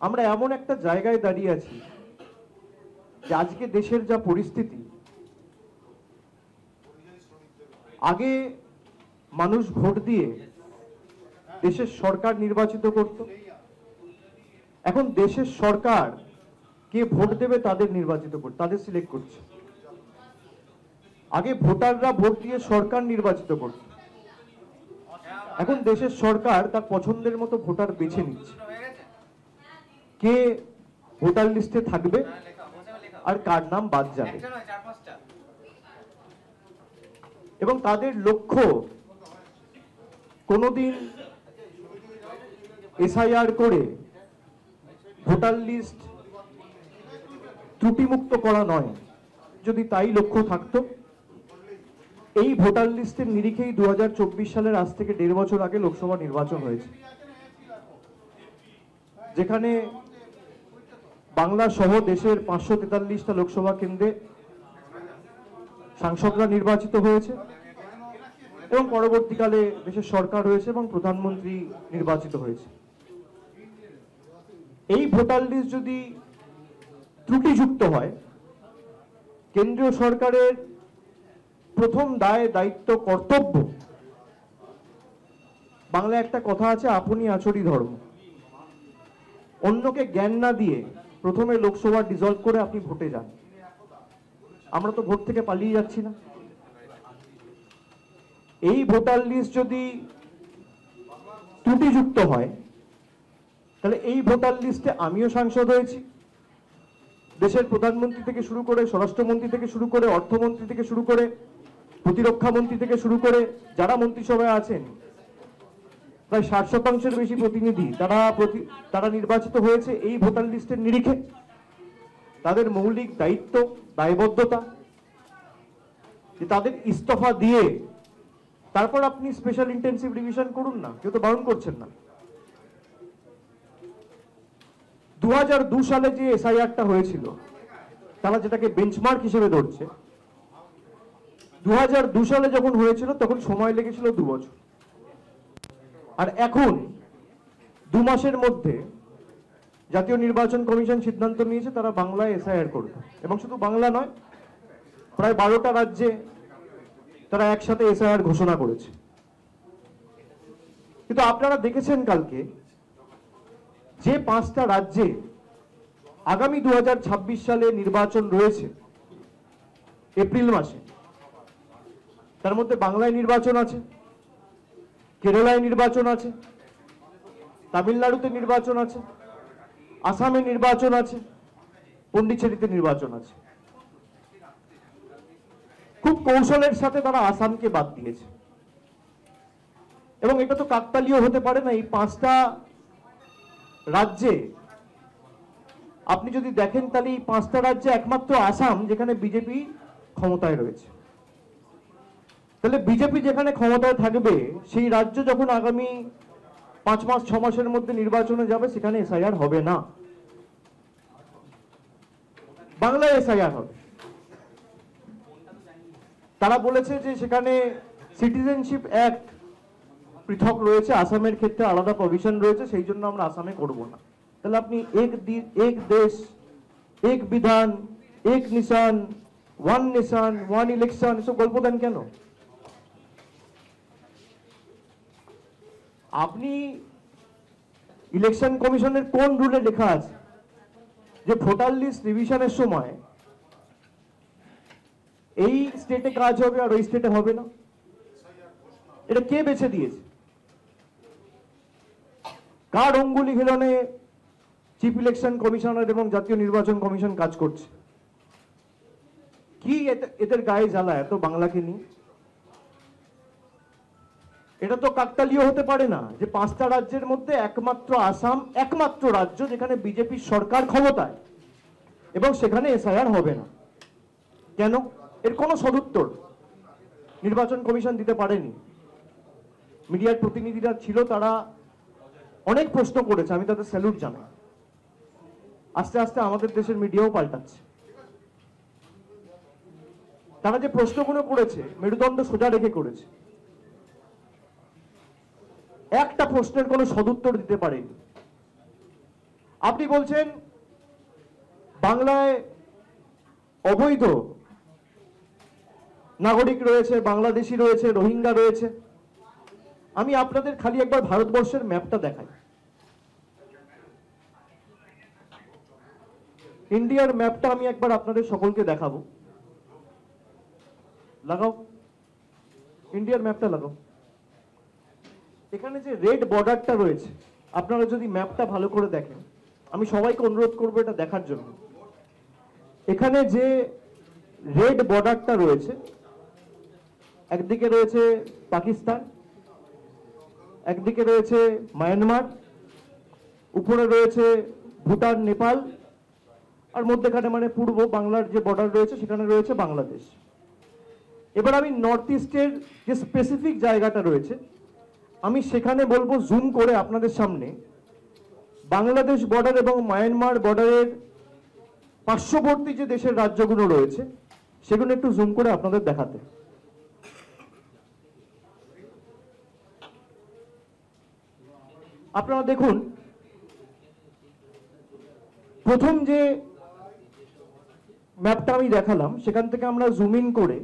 আমরা এমন একটা জায়গায় দাঁড়িয়ে আছি যে আজকে দেশের যা পরিস্থিতি, আগে মানুষ ভোট দিয়ে দেশের সরকার নির্বাচিত করত, এখন দেশের সরকার কে ভোট দেবে তাদের নির্বাচিত করছে, তাদের সিলেক্ট করছে। আগে ভোটাররা ভোট দিয়ে সরকার নির্বাচিত করত, এখন দেশের সরকার তার পছন্দের মতো ভোটার বেছে নিচ্ছে কে ভোটার লিস্টে থাকবে আর কার নাম বাদ যাবে। এবং তাদের লক্ষ্য কোনোদিন এসআইআর করে ভোটার লিস্ট ত্রুটিমুক্ত করা নয়। যদি তাই লক্ষ্য থাকতো, এই ভোটার লিস্টের নিরিখেই 2024 সালের আজ থেকে 1.5 বছর আগে লোকসভা নির্বাচন হয়েছে, যেখানে বাংলা সহ দেশের 543টা লোকসভা কেন্দ্রে সাংসদরা নির্বাচিত হয়েছে এবং পরবর্তীকালে দেশের সরকার হয়েছে এবং প্রধানমন্ত্রী নির্বাচিত হয়েছে। এই ভোটার লিস্ট যদি ত্রুটিযুক্ত হয়, কেন্দ্রীয় সরকারের প্রথম দায়, দায়িত্ব, কর্তব্য, বাংলায় একটা কথা আছে, আপনি আচরি ধর্ম। অন্যকে জ্ঞান না দিয়ে প্রথমে লোকসভা ডিসলভ করে আপনি ভোটে যান। আমরা তো ভোট থেকে পালিয়ে যাচ্ছি না। এই ভোটার লিস্ট যদি ত্রুটিযুক্ত হয়, তাহলে এই ভোটার লিস্টে আমিও সাংসদ হয়েছি, দেশের প্রধানমন্ত্রী থেকে শুরু করে, স্বরাষ্ট্রমন্ত্রী থেকে শুরু করে, অর্থমন্ত্রী থেকে শুরু করে, প্রতিরক্ষা মন্ত্রী থেকে শুরু করে যারা মন্ত্রিসভায় আছেন, প্রায় 60% বেশি প্রতিনিধি তারা নির্বাচিত হয়েছে এই ভোটার লিস্টের নিরিখে। তাদের মৌলিক দায়িত্ব, দায়বদ্ধতা যে তাদের ইস্তফা দিয়ে তারপর আপনি স্পেশাল ইন্টেনসিভ রিভিশন করুন না, কেউ তো বারণ করছেন না। 2002 সালে যে এসআইআরটা হয়েছিল, তারা যেটাকে বেঞ্চমার্ক হিসেবে ধরছে, 2002 সালে যখন হয়েছিল তখন সময় লেগেছিল 2 বছর, আর এখন 2 মাসের মধ্যে জাতীয় নির্বাচন কমিশন সিদ্ধান্ত নিয়েছে তারা বাংলায় এসআইআর করবে। এবং শুধু বাংলা নয়, প্রায় 12টা রাজ্যে তারা একসাথে এসআইআর ঘোষণা করেছে। কিন্তু আপনারা দেখেছেন কালকে যে 5টা রাজ্যে আগামী 2026 সালে নির্বাচন রয়েছে এপ্রিল মাসে, তার মধ্যে বাংলায় নির্বাচন আছে, কেরালায় নির্বাচন আছে, তামিলনাড়ুতে নির্বাচন আছে, আসামে নির্বাচন আছে, পন্ডিচেরিতে নির্বাচন আছে। খুব কৌশলের সাথে তারা আসামকে বাদ দিয়েছে। এবং এটা তো কাকতালীয় হতে পারে না। এই 5টা রাজ্যে আপনি যদি দেখেন, তাহলে এই 5টা রাজ্যে একমাত্র আসাম যেখানে বিজেপি ক্ষমতায় রয়েছে। তাহলে বিজেপি যেখানে ক্ষমতায় থাকবে, সেই রাজ্য যখন আগামী 5 মাস 6 মাসের মধ্যে নির্বাচনে যাবে, সেখানে এসআইআর হবে না, বাংলায় এসআইআর হবে। তারা বলেছে যে সেখানে সিটিজেনশিপ অ্যাক্ট পৃথক রয়েছে, আসামের ক্ষেত্রে আলাদা প্রভিশন রয়েছে, সেই জন্য আমরা আসামে করব না। তাহলে আপনি এক দেশ, এক বিধান, এক নিশান, ওয়ান নেশন, ওয়ান ইলেকশন, এসব গল্প দেন কেন? আপনি ইলেকশন কমিশনের কোন রুলে লেখা আছে যে ভোটার লিস্ট রিভিশনের সময় এই স্টেটে কাজ হবে আর ওই স্টেটে হবে না? এটা কে বেছে দিয়েছে? কার অঙ্গুলি হিলনে চিফ ইলেকশন কমিশনার এবং জাতীয় নির্বাচন কমিশন কাজ করছে? কি এদের গায়ে জ্বালা এত বাংলাকে নিয়ে? এটা তো কাকতালীয় হতে পারে না যে 5টা রাজ্যের মধ্যে একমাত্র আসাম একমাত্র রাজ্য যেখানে বিজেপির সরকার ক্ষমতায়, এবং সেখানে এসআইআর হবে না। কেন? এর কোনো সদুত্তর নির্বাচন কমিশন দিতে পারেনি। মিডিয়ার প্রতিনিধিরা ছিল, তারা অনেক প্রশ্ন করেছে, আমি তাদের স্যালুট জানাই। আস্তে আস্তে আমাদের দেশের মিডিয়াও পাল্টাচ্ছে। তারা যে প্রশ্নগুলো করেছে মেরুদণ্ড সোজা রেখে করেছে, একটা প্রশ্নের কোনো সদুত্তর দিতে পারেনি। আপনি বলছেন বাংলায় অবৈধ নাগরিক রয়েছে, বাংলাদেশি রয়েছে, রোহিঙ্গা রয়েছে। আমি আপনাদের খালি একবার ভারতবর্ষের ম্যাপটা দেখাই। ইন্ডিয়ার ম্যাপটা আমি একবার আপনাদের সকলকে দেখাবো। লাগাও, ইন্ডিয়ার ম্যাপটা লাগাও। এখানে যে রেড বর্ডারটা রয়েছে, আপনারা যদি ম্যাপটা ভালো করে দেখেন, আমি সবাইকে অনুরোধ করবো এটা দেখার জন্য। এখানে যে রেড বর্ডারটা রয়েছে, একদিকে রয়েছে পাকিস্তান, একদিকে রয়েছে মায়ানমার, উপরে রয়েছে ভুটান, নেপাল, আর মধ্যখানে মানে পূর্ব বাংলার যে বর্ডার রয়েছে সেখানে রয়েছে বাংলাদেশ। এবার আমি নর্থ ইস্টের যে স্পেসিফিক জায়গাটা রয়েছে, আমি সেখানে বলবো জুম করে আপনাদের সামনে বাংলাদেশ বর্ডার এবং মায়ানমার বর্ডারের পার্শ্ববর্তী যে দেশের রাজ্যগুলো রয়েছে সেগুলো একটু জুম করে আপনাদের দেখাতে। আপনারা দেখুন, প্রথম যে ম্যাপটা আমি দেখালাম সেখান থেকে আমরা জুম ইন করে